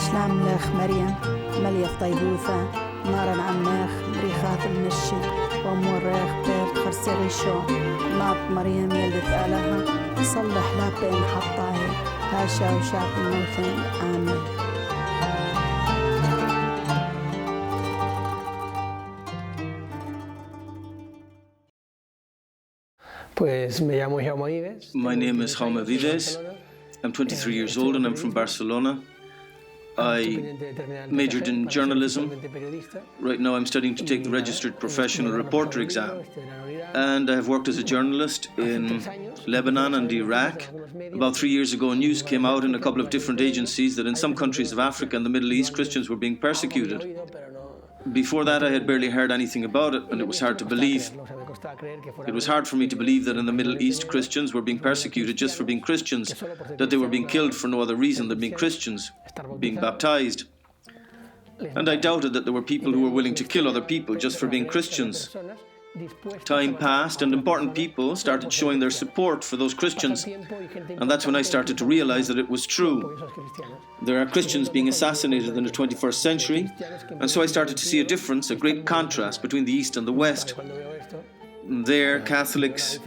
شلام لخ مريم مليف طيبوثة نارا عماخ مريخات المشي وموريخ بيت خرسري شو ناط مريم يلدت آلها صلح لابين حطاهي هاشا وشاق الموثن آمين. My name is Jaume Vives. I'm 23 years old and I'm from Barcelona. I majored in journalism. Right now I'm studying to take the registered professional reporter exam. And I have worked as a journalist in Lebanon and Iraq. About 3 years ago, news came out in a couple of different agencies that in some countries of Africa and the Middle East, Christians were being persecuted. Before that, I had barely heard anything about it, and it was hard to believe. It was hard for me to believe that in the Middle East, Christians were being persecuted just for being Christians, that they were being killed for no other reason than being Christians, being baptized. And I doubted that there were people who were willing to kill other people just for being Christians. Time passed and important people started showing their support for those Christians, and that's when I started to realize that it was true. There are Christians being assassinated in the 21st century, and so I started to see a difference, a great contrast between the East and the West. There, Catholics,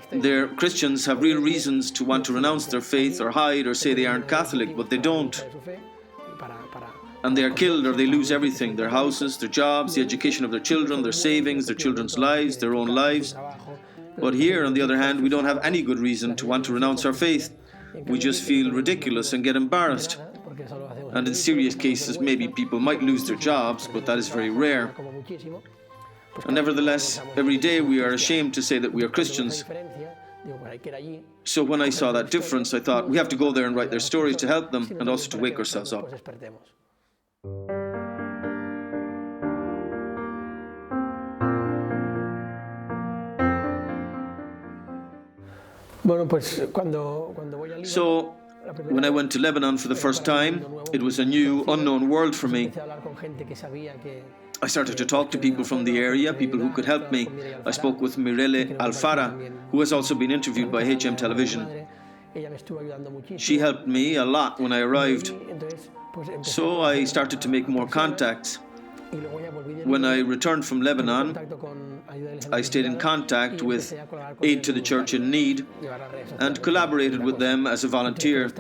their Christians have real reasons to want to renounce their faith or hide or say they aren't Catholic, but they don't. And they are killed or they lose everything, their houses, their jobs, the education of their children, their savings, their children's lives, their own lives. But here, on the other hand, we don't have any good reason to want to renounce our faith. We just feel ridiculous and get embarrassed. And in serious cases, maybe people might lose their jobs, but that is very rare. And nevertheless, every day we are ashamed to say that we are Christians. So when I saw that difference, I thought we have to go there and write their stories to help them and also to wake ourselves up. So, when I went to Lebanon for the first time, it was a new, unknown world for me. I started to talk to people from the area, people who could help me. I spoke with Mirele Alfara, who has also been interviewed by HM Television. She helped me a lot when I arrived. So I started to make more contacts. When I returned from Lebanon, I stayed in contact with Aid to the Church in Need and collaborated with them as a volunteer.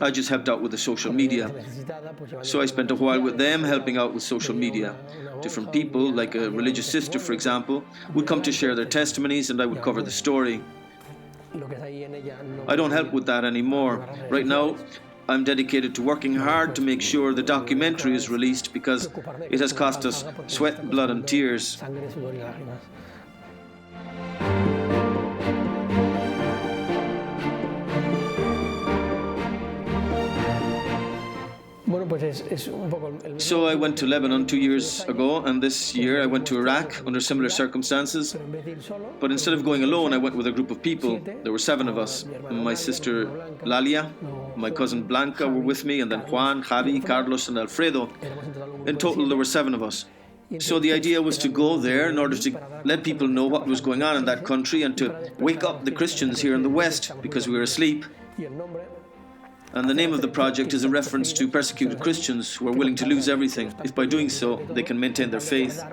I just helped out with the social media. So I spent a while with them helping out with social media. Different people, like a religious sister, for example, would come to share their testimonies and I would cover the story. I don't help with that anymore. Right now, I'm dedicated to working hard to make sure the documentary is released because it has cost us sweat, blood and tears. So I went to Lebanon 2 years ago, and this year I went to Iraq under similar circumstances. But instead of going alone, I went with a group of people. There were 7 of us. My sister Lalia, my cousin Blanca were with me, and then Juan, Javi, Carlos and Alfredo. In total there were 7 of us. So the idea was to go there in order to let people know what was going on in that country and to wake up the Christians here in the West because we were asleep. And the name of the project is a reference to persecuted Christians who are willing to lose everything if by doing so they can maintain their faith.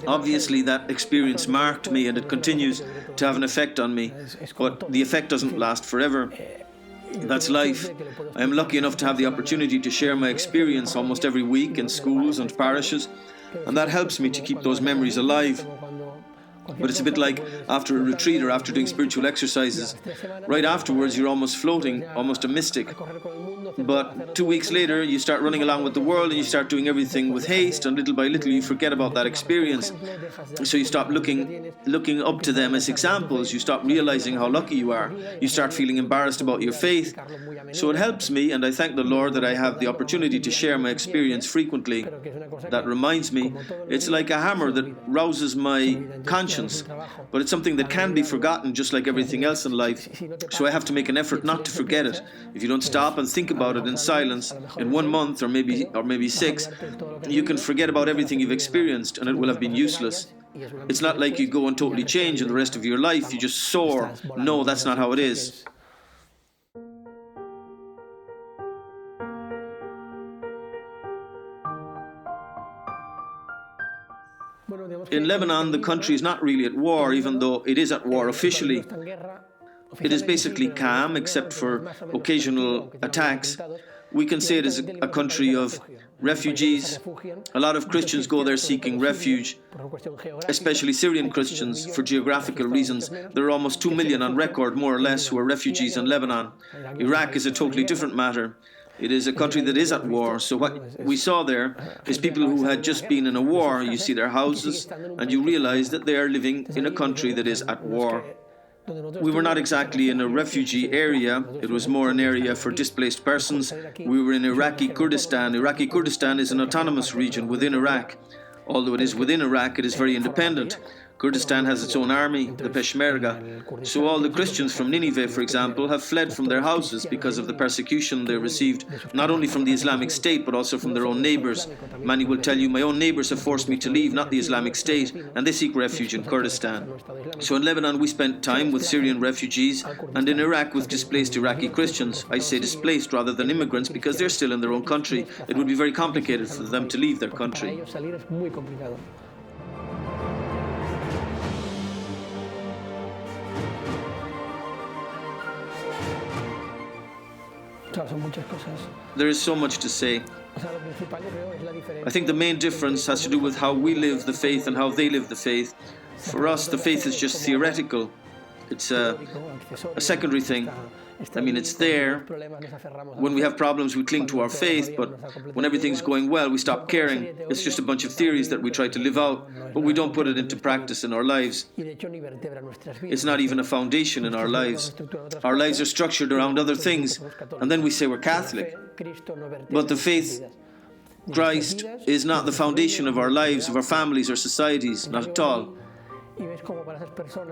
Obviously that experience marked me and it continues to have an effect on me, but the effect doesn't last forever. That's life. I am lucky enough to have the opportunity to share my experience almost every week in schools and parishes, and that helps me to keep those memories alive. But it's a bit like after a retreat or after doing spiritual exercises. Right afterwards, you're almost floating, almost a mystic. But 2 weeks later, you start running along with the world and you start doing everything with haste, and little by little you forget about that experience. So you stop looking up to them as examples. You stop realizing how lucky you are. You start feeling embarrassed about your faith. So it helps me, and I thank the Lord that I have the opportunity to share my experience frequently. That reminds me, it's like a hammer that rouses my conscience, but it's something that can be forgotten just like everything else in life. So I have to make an effort not to forget it. If you don't stop and think about about it in silence, in 1 month or maybe 6, you can forget about everything you've experienced and it will have been useless. It's not like you go and totally change and the rest of your life you just soar. No, that's not how it is. In Lebanon, the country is not really at war, even though it is at war officially. It is basically calm, except for occasional attacks. We can say it is a country of refugees. A lot of Christians go there seeking refuge, especially Syrian Christians, for geographical reasons. There are almost 2 million on record, more or less, who are refugees in Lebanon. Iraq is a totally different matter. It is a country that is at war, so what we saw there is people who had just been in a war. You see their houses, and you realize that they are living in a country that is at war. We were not exactly in a refugee area, it was more an area for displaced persons. We were in Iraqi Kurdistan. Iraqi Kurdistan is an autonomous region within Iraq. Although it is within Iraq, it is very independent. Kurdistan has its own army, the Peshmerga. So all the Christians from Nineveh, for example, have fled from their houses because of the persecution they received, not only from the Islamic State, but also from their own neighbours. Many will tell you, my own neighbours have forced me to leave, not the Islamic State, and they seek refuge in Kurdistan. So in Lebanon, we spent time with Syrian refugees, and in Iraq with displaced Iraqi Christians. I say displaced rather than immigrants because they're still in their own country. It would be very complicated for them to leave their country. There is so much to say. I think the main difference has to do with how we live the faith and how they live the faith. For us, the faith is just theoretical. It's a secondary thing. I mean, it's there. When we have problems, we cling to our faith, but when everything's going well, we stop caring. It's just a bunch of theories that we try to live out, but we don't put it into practice in our lives. It's not even a foundation in our lives. Our lives are structured around other things, and then we say we're Catholic. But the faith, Christ, is not the foundation of our lives, of our families, or societies, not at all.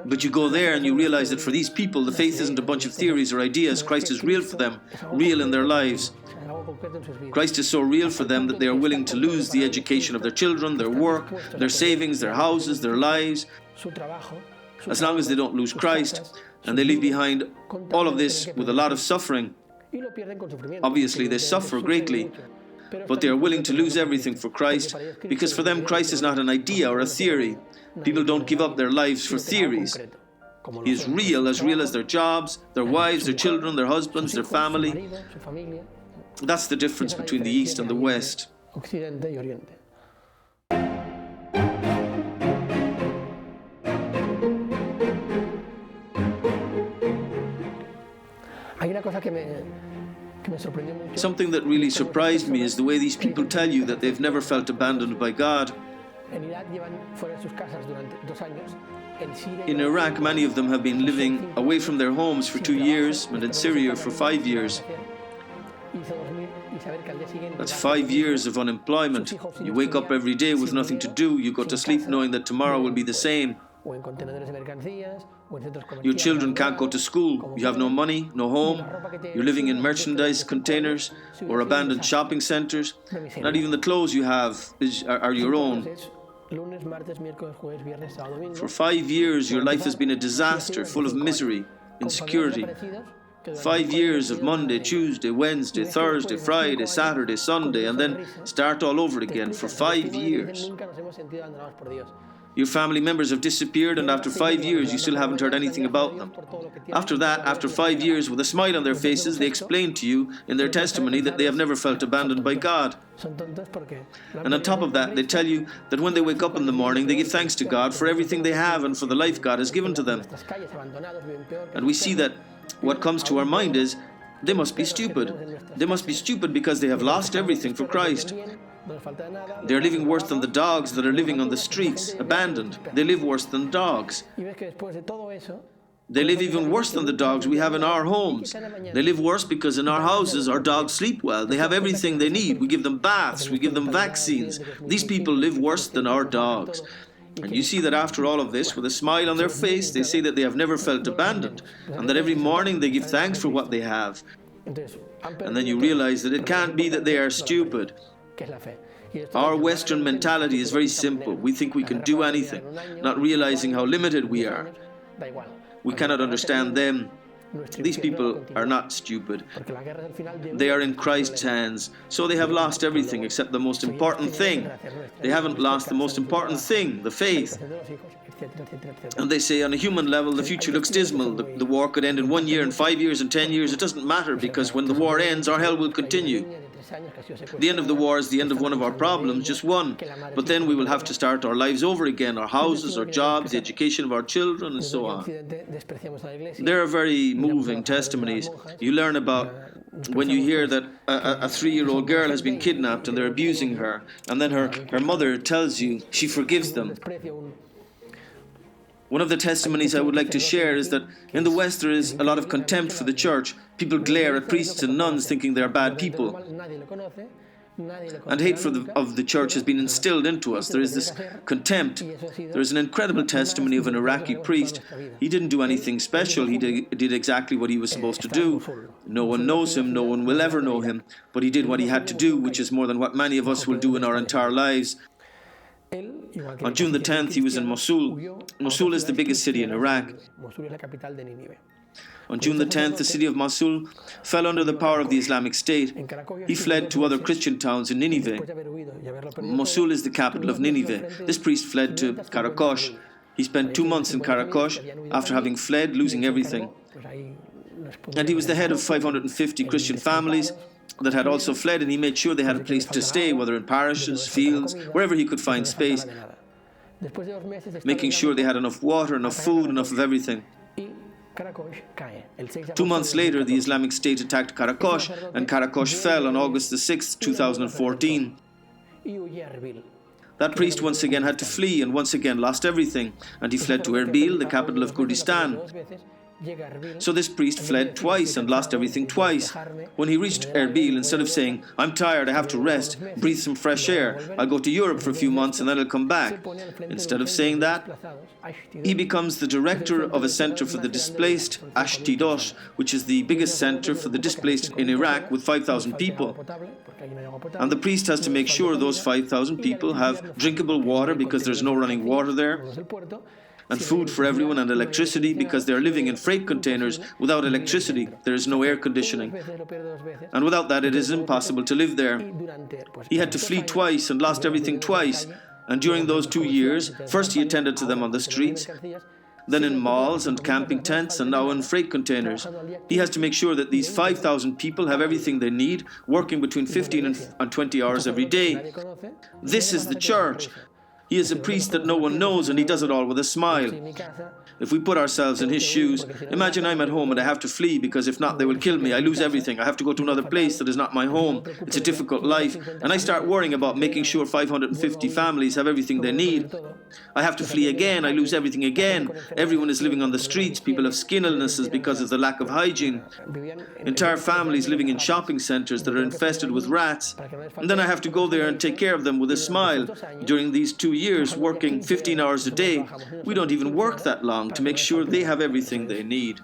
But you go there and you realize that for these people, the faith isn't a bunch of theories or ideas. Christ is real for them, real in their lives. Christ is so real for them that they are willing to lose the education of their children, their work, their savings, their houses, their lives, as long as they don't lose Christ. And they leave behind all of this with a lot of suffering. Obviously, they suffer greatly, but they are willing to lose everything for Christ, because for them, Christ is not an idea or a theory. People don't give up their lives for theories. He is real as their jobs, their wives, their children, their husbands, their family. That's the difference between the East and the West. Something that really surprised me is the way these people tell you that they've never felt abandoned by God. In Iraq, many of them have been living away from their homes for 2 years, and in Syria for 5 years. That's 5 years of unemployment. You wake up every day with nothing to do. You go to sleep knowing that tomorrow will be the same. Your children can't go to school. You have no money, no home. You're living in merchandise containers or abandoned shopping centers. Not even the clothes you have are your own. For 5 years, your life has been a disaster, full of misery, insecurity. 5 years of Monday, Tuesday, Wednesday, Thursday, Friday, Saturday, Sunday, and then start all over again for 5 years. Your family members have disappeared, and after 5 years, you still haven't heard anything about them. After that, after 5 years, with a smile on their faces, they explain to you in their testimony that they have never felt abandoned by God. And on top of that, they tell you that when they wake up in the morning, they give thanks to God for everything they have and for the life God has given to them. And we see that what comes to our mind is, they must be stupid. They must be stupid because they have lost everything for Christ. They're living worse than the dogs that are living on the streets, abandoned. They live worse than dogs. They live even worse than the dogs we have in our homes. They live worse because in our houses our dogs sleep well. They have everything they need. We give them baths, we give them vaccines. These people live worse than our dogs. And you see that after all of this, with a smile on their face, they say that they have never felt abandoned, and that every morning they give thanks for what they have. And then you realize that it can't be that they are stupid. Our Western mentality is very simple. We think we can do anything, not realizing how limited we are. We cannot understand them. These people are not stupid. They are in Christ's hands, so they have lost everything except the most important thing. They haven't lost the most important thing, the faith. And they say on a human level, the future looks dismal. The war could end in 1 year, in 5 years, in 10 years. It doesn't matter, because when the war ends, our hell will continue. The end of the war is the end of one of our problems, just one. But then we will have to start our lives over again, our houses, our jobs, the education of our children, and so on. There are very moving testimonies. You learn about when you hear that a 3-year-old girl has been kidnapped and they're abusing her, and then her mother tells you she forgives them. One of the testimonies I would like to share is that in the West there is a lot of contempt for the church. People glare at priests and nuns thinking they are bad people. And hate of the church has been instilled into us. There is this contempt. There is an incredible testimony of an Iraqi priest. He didn't do anything special. He did exactly what he was supposed to do. No one knows him. No one will ever know him. But he did what he had to do, which is more than what many of us will do in our entire lives. On June the 10th, he was in Mosul. Mosul is the biggest city in Iraq. On June the 10th, the city of Mosul fell under the power of the Islamic State. He fled to other Christian towns in Nineveh. Mosul is the capital of Nineveh. This priest fled to Karakosh. He spent 2 months in Karakosh after having fled, losing everything. And he was the head of 550 Christian families that had also fled, and he made sure they had a place to stay, whether in parishes, fields, wherever he could find space, making sure they had enough water, enough food, enough of everything. 2 months later, the Islamic State attacked Karakosh, and Karakosh fell on August the 6th, 2014. That priest once again had to flee and once again lost everything, and he fled to Erbil, the capital of Kurdistan. So this priest fled twice and lost everything twice. When he reached Erbil, instead of saying, "I'm tired, I have to rest, breathe some fresh air, I'll go to Europe for a few months and then I'll come back," instead of saying that, he becomes the director of a center for the displaced, Ashtidosh, which is the biggest center for the displaced in Iraq with 5,000 people. And the priest has to make sure those 5,000 people have drinkable water because there's no running water there, and food for everyone, and electricity because they're living in freight containers without electricity. There is no air conditioning. And without that, it is impossible to live there. He had to flee twice and lost everything twice. And during those 2 years, first he attended to them on the streets, then in malls and camping tents, and now in freight containers. He has to make sure that these 5,000 people have everything they need, working between 15 and 20 hours every day. This is the church. He is a priest that no one knows, and he does it all with a smile. If we put ourselves in his shoes, imagine I'm at home and I have to flee because if not they will kill me. I lose everything. I have to go to another place that is not my home. It's a difficult life. And I start worrying about making sure 550 families have everything they need. I have to flee again. I lose everything again. Everyone is living on the streets. People have skin illnesses because of the lack of hygiene. Entire families living in shopping centers that are infested with rats. And then I have to go there and take care of them with a smile. During these 2 years, working 15 hours a day, we don't even work that long to make sure they have everything they need.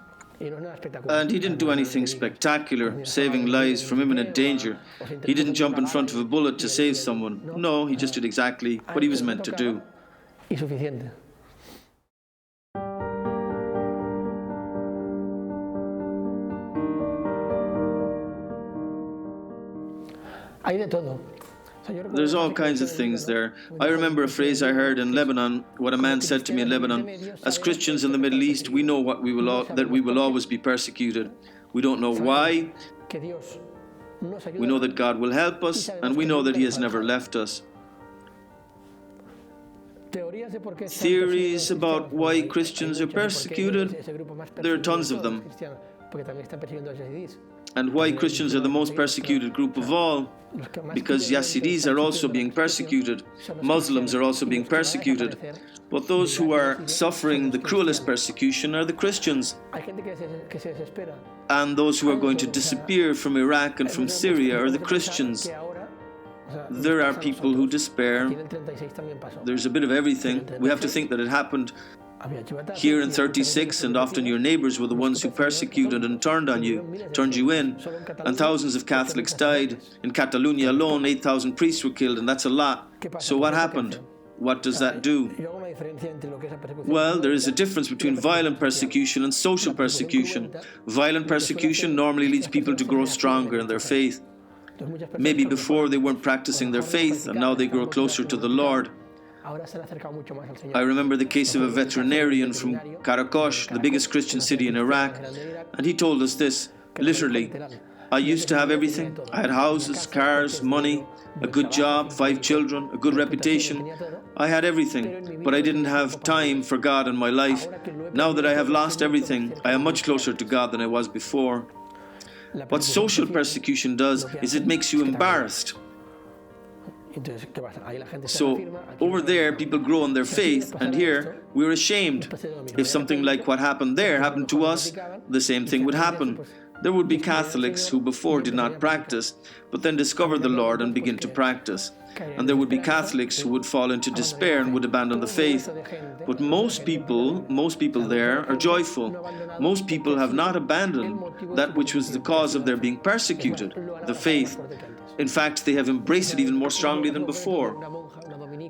And he didn't do anything spectacular, saving lives from imminent danger. He didn't jump in front of a bullet to save someone. No, he just did exactly what he was meant to do. There's all kinds of things there. I remember a phrase I heard in Lebanon, what a man said to me in Lebanon: "As Christians in the Middle East, we know that we will always be persecuted. We don't know why. We know that God will help us, and we know that He has never left us." Theories about why Christians are persecuted, there are tons of them. And why Christians are the most persecuted group of all? Because Yazidis are also being persecuted. Muslims are also being persecuted. But those who are suffering the cruelest persecution are the Christians. And those who are going to disappear from Iraq and from Syria are the Christians. There are people who despair. There's a bit of everything. We have to think that it happened here in 36, and often your neighbors were the ones who persecuted and turned you in, and thousands of Catholics died. In Catalonia alone, 8,000 priests were killed, and that's a lot. So what happened? What does that do? Well, there is a difference between violent persecution and social persecution. Violent persecution normally leads people to grow stronger in their faith. Maybe before they weren't practicing their faith, and now they grow closer to the Lord. I remember the case of a veterinarian from Karakosh, the biggest Christian city in Iraq, and he told us this, literally, I used to have everything. I had houses, cars, money, a good job, 5 children, a good reputation. I had everything, but I didn't have time for God in my life. Now that I have lost everything, I am much closer to God than I was before. What social persecution does is it makes you embarrassed. So over there people grow in their faith, and here we're ashamed. If something like what happened there happened to us, the same thing would happen. There would be Catholics who before did not practice, but then discover the Lord and begin to practice. And there would be Catholics who would fall into despair and would abandon the faith. But most people there are joyful. Most people have not abandoned that which was the cause of their being persecuted, the faith. In fact, they have embraced it even more strongly than before.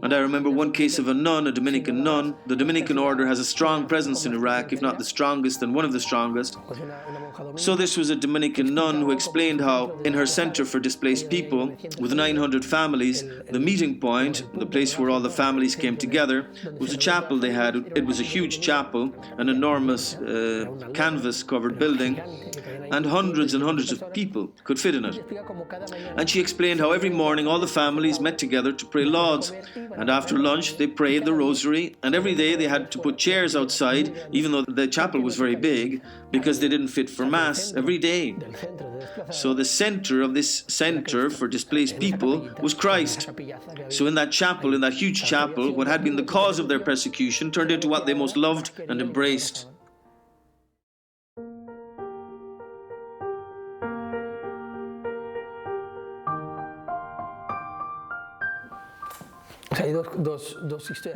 And I remember one case of a nun, a Dominican nun. The Dominican order has a strong presence in Iraq, if not the strongest, then one of the strongest. So this was a Dominican nun who explained how in her center for displaced people, with 900 families, the meeting point, the place where all the families came together, was a chapel they had. It was a huge chapel, an enormous canvas-covered building, and hundreds of people could fit in it. And she explained how every morning all the families met together to pray lauds, and after lunch they prayed the rosary, and every day they had to put chairs outside, even though the chapel was very big, because they didn't fit for Mass every day. So the center of this center for displaced people was Christ. So in that chapel, in that huge chapel, what had been the cause of their persecution turned into what they most loved and embraced.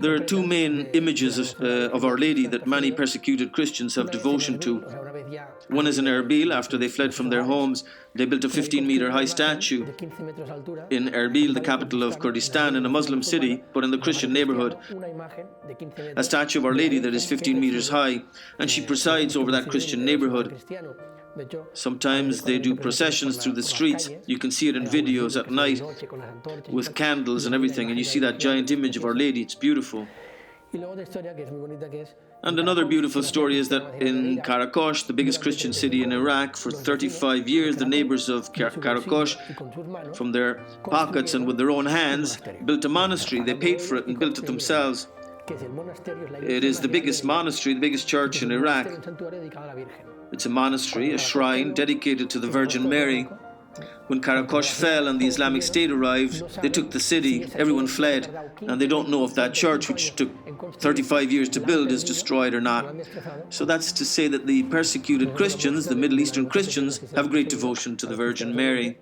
There are 2 main images of Our Lady that many persecuted Christians have devotion to. One is in Erbil. After they fled from their homes, they built a 15-meter high statue in Erbil, the capital of Kurdistan, in a Muslim city, but in the Christian neighborhood. A statue of Our Lady that is 15 meters high, and she presides over that Christian neighborhood. Sometimes they do processions through the streets. You can see it in videos at night with candles and everything, and you see that giant image of Our Lady. It's beautiful. And another beautiful story is that in Karakosh, the biggest Christian city in Iraq, for 35 years, the neighbors of Karakosh, from their pockets and with their own hands, built a monastery. They paid for it and built it themselves. It is the biggest monastery, the biggest church in Iraq. It's a monastery, a shrine dedicated to the Virgin Mary. When Karakosh fell and the Islamic State arrived, they took the city, everyone fled, and they don't know if that church, which took 35 years to build, is destroyed or not. So that's to say that the persecuted Christians, the Middle Eastern Christians, have great devotion to the Virgin Mary.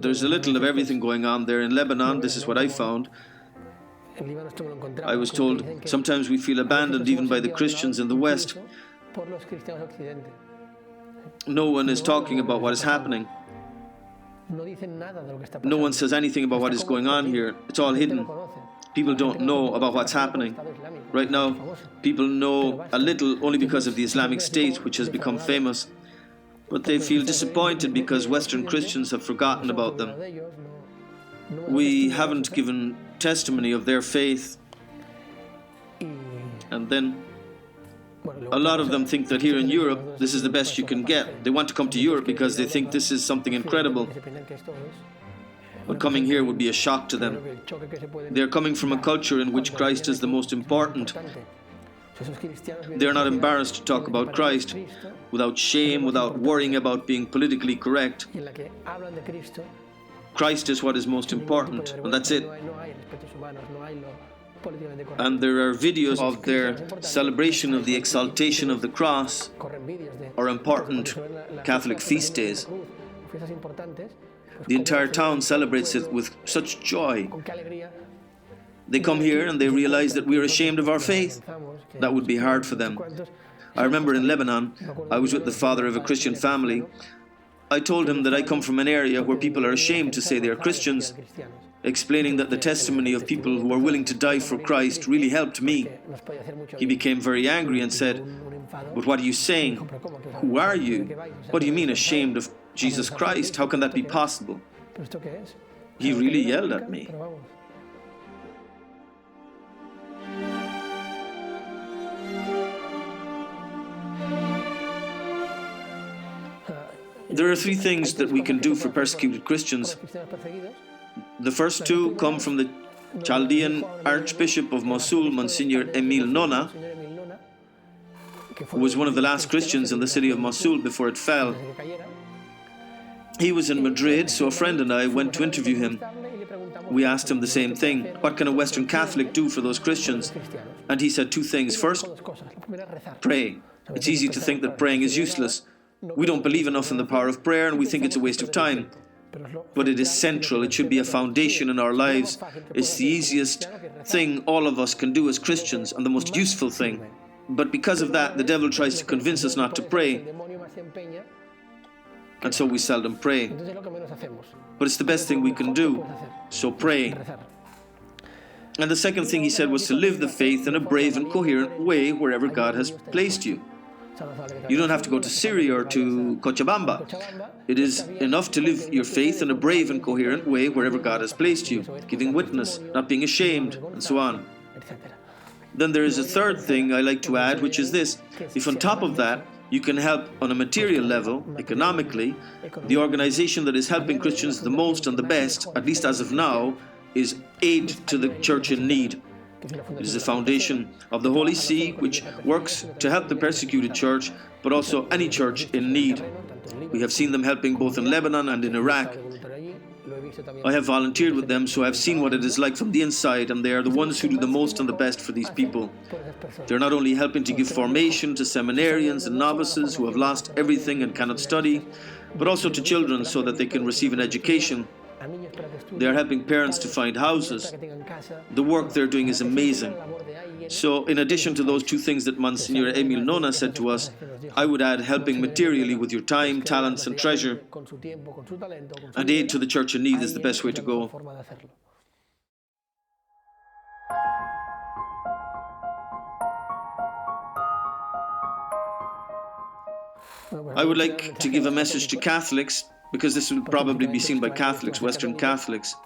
There's a little of everything going on there. In Lebanon, this is what I found. I was told sometimes we feel abandoned even by the Christians in the West. No one is talking about what is happening. No one says anything about what is going on here. It's all hidden. People don't know about what's happening. Right now, people know a little only because of the Islamic State, which has become famous. But they feel disappointed because Western Christians have forgotten about them. We haven't given testimony of their faith. And then a lot of them think that here in Europe, this is the best you can get. They want to come to Europe because they think this is something incredible. But coming here would be a shock to them. They're coming from a culture in which Christ is the most important. They're not embarrassed to talk about Christ without shame, without worrying about being politically correct. Christ is what is most important, and that's it. and there are videos of their celebration of the exaltation of the cross or important Catholic feast days. The entire town celebrates it with such joy. They come here and they realize that we are ashamed of our faith. That would be hard for them. I remember in Lebanon, I was with the father of a Christian family. I told him that I come from an area where people are ashamed to say they are Christians, explaining that the testimony of people who are willing to die for Christ really helped me. He became very angry and said, "But what are you saying? Who are you? What do you mean ashamed of Jesus Christ? How can that be possible?" He really yelled at me. There are three things that we can do for persecuted Christians. The first two come from the Chaldean Archbishop of Mosul, Monsignor Emil Nona, who was one of the last Christians in the city of Mosul before it fell. He was in Madrid, so a friend and I went to interview him. We asked him the same thing: what can a Western Catholic do for those Christians? And he said two things. First, pray. It's easy to think that praying is useless. We don't believe enough in the power of prayer and we think it's a waste of time. But it is central. It should be a foundation in our lives. It's the easiest thing all of us can do as Christians and the most useful thing. But because of that, the devil tries to convince us not to pray. And so we seldom pray. But it's the best thing we can do. So pray. And the second thing he said was to live the faith in a brave and coherent way wherever God has placed you. You don't have to go to Syria or to Cochabamba. It is enough to live your faith in a brave and coherent way wherever God has placed you, giving witness, not being ashamed, and so on. Then there is a third thing I like to add, which is this: if on top of that you can help on a material level, economically, the organization that is helping Christians the most and the best, at least as of now, is Aid to the Church in Need. It is a foundation of the Holy See which works to help the persecuted church, but also any church in need. We have seen them helping both in Lebanon and in Iraq. I have volunteered with them, so I have seen what it is like from the inside, and they are the ones who do the most and the best for these people. They're not only helping to give formation to seminarians and novices who have lost everything and cannot study, but also to children so that they can receive an education. They are helping parents to find houses. The work they're doing is amazing. So in addition to those two things that Monsignor Emil Nona said to us, I would add helping materially with your time, talents and treasure. And aid to the church in need is the best way to go. I would like to give a message to Catholics, because this will probably be seen by Catholics, Western Catholics.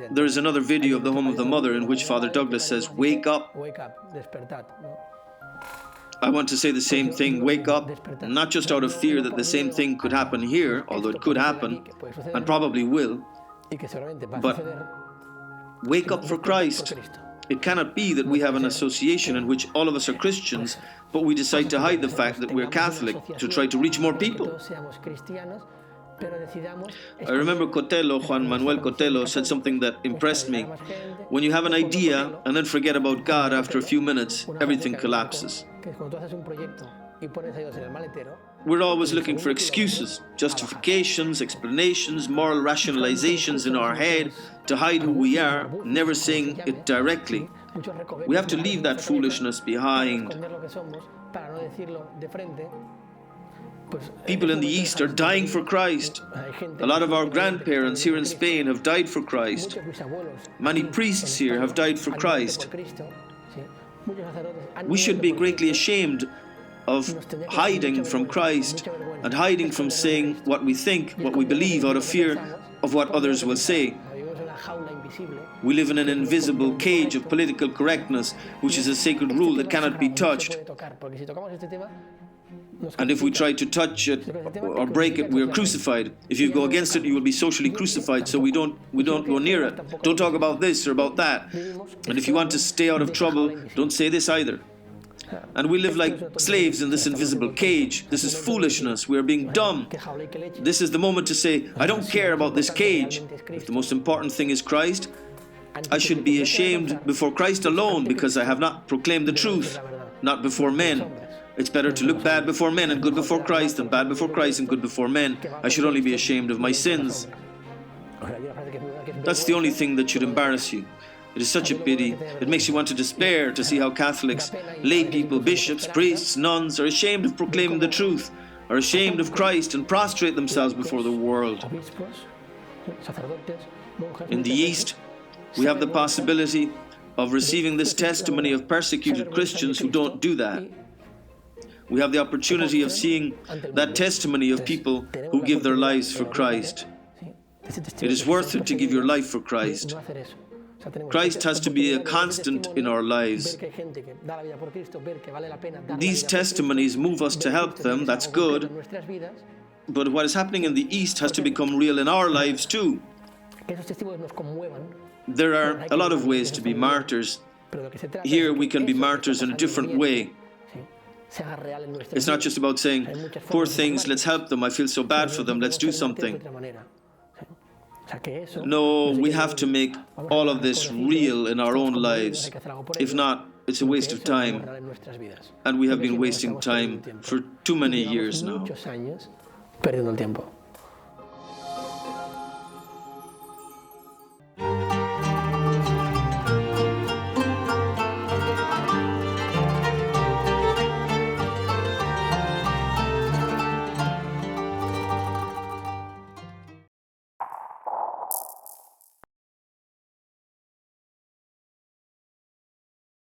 There is another video of the Home of the Mother in which Father Douglas says, "Wake up." I want to say the same thing, wake up, not just out of fear that the same thing could happen here, although it could happen, and probably will, but wake up for Christ. It cannot be that we have an association in which all of us are Christians, but we decide to hide the fact that we're Catholic to try to reach more people. I remember Juan Manuel Cotelo said something that impressed me. When you have an idea and then forget about God after a few minutes, everything collapses. We're always looking for excuses, justifications, explanations, moral rationalizations in our head to hide who we are, never saying it directly. We have to leave that foolishness behind. People in the East are dying for Christ. A lot of our grandparents here in Spain have died for Christ. Many priests here have died for Christ. We should be greatly ashamed of hiding from Christ and hiding from saying what we think, what we believe, out of fear of what others will say. We live in an invisible cage of political correctness, which is a sacred rule that cannot be touched. And if we try to touch it or break it, we are crucified. If you go against it, you will be socially crucified, so we don't go near it. Don't talk about this or about that. And if you want to stay out of trouble, don't say this either. And we live like slaves in this invisible cage. This is foolishness. We are being dumb. This is the moment to say, I don't care about this cage. If the most important thing is Christ, I should be ashamed before Christ alone because I have not proclaimed the truth, not before men. It's better to look bad before men and good before Christ than bad before Christ and good before men. I should only be ashamed of my sins. That's the only thing that should embarrass you. It is such a pity. It makes you want to despair to see how Catholics, lay people, bishops, priests, nuns are ashamed of proclaiming the truth, are ashamed of Christ and prostrate themselves before the world. In the East, we have the possibility of receiving this testimony of persecuted Christians who don't do that. We have the opportunity of seeing that testimony of people who give their lives for Christ. It is worth it to give your life for Christ. Christ has to be a constant in our lives. These testimonies move us to help them, that's good. But what is happening in the East has to become real in our lives too. There are a lot of ways to be martyrs. Here we can be martyrs in a different way. It's not just about saying, poor things, let's help them, I feel so bad for them, let's do something. No, we have to make all of this real in our own lives. If not, it's a waste of time. And we have been wasting time for too many years now.